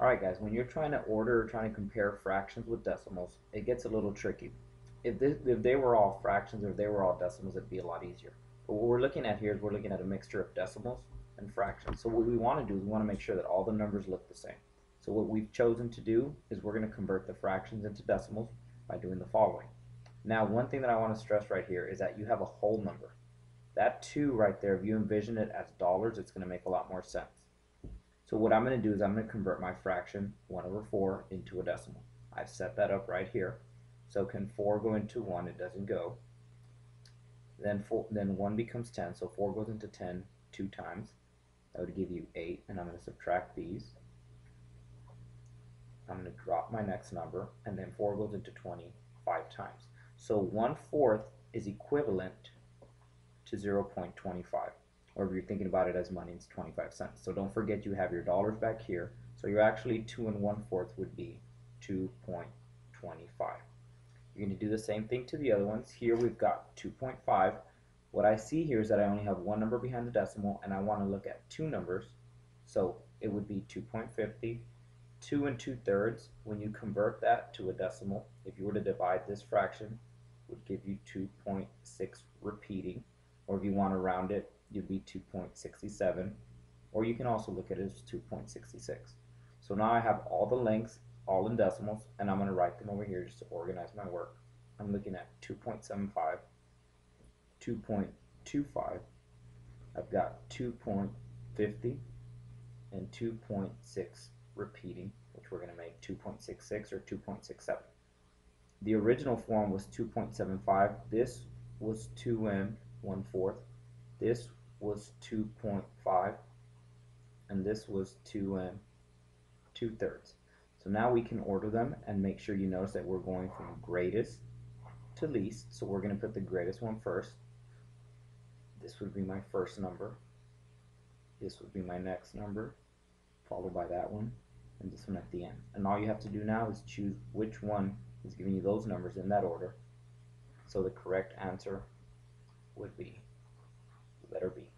Alright guys, when you're trying to order or trying to compare fractions with decimals, it gets a little tricky. If they were all fractions or if they were all decimals, it'd be a lot easier. But what we're looking at here is we're looking at a mixture of decimals and fractions. So what we want to do is we want to make sure that all the numbers look the same. So what we've chosen to do is we're going to convert the fractions into decimals by doing the following. Now one thing that I want to stress right here is that you have a whole number. That 2 right there, if you envision it as dollars, it's going to make a lot more sense. So what I'm going to do is I'm going to convert my fraction 1 over 4 into a decimal. I've set that up right here. So can 4 go into 1? It doesn't go. Then 1 becomes 10, so 4 goes into 10 2 times. That would give you 8, and I'm going to subtract these. I'm going to drop my next number, and then 4 goes into 20 5 times. So 1/4 is equivalent to 0.25. Or if you're thinking about it as money, it's 25 cents. So don't forget you have your dollars back here. So you're actually 2 1/4 would be 2.25. You're going to do the same thing to the other ones. Here we've got 2.5. What I see here is that I only have one number behind the decimal, and I want to look at two numbers. So it would be 2.50. 2 2/3. When you convert that to a decimal, if you were to divide this fraction, would give you 2.6 repeating. Or if you want to round it, you'd be 2.67, or you can also look at it as 2.66. So now I have all the lengths all in decimals, and I'm going to write them over here just to organize my work. I'm looking at 2.75, 2.25, I've got 2.50, and 2.6 repeating, which we're going to make 2.66 or 2.67. The original form was 2.75. This was 2 1/4. This was 2.5, and this was 2 2/3. So now we can order them, and make sure you notice that we're going from greatest to least. So we're going to put the greatest one first. This would be my first number. This would be my next number, followed by that one, and this one at the end. And all you have to do now is choose which one is giving you those numbers in that order. So the correct answer would be letter B.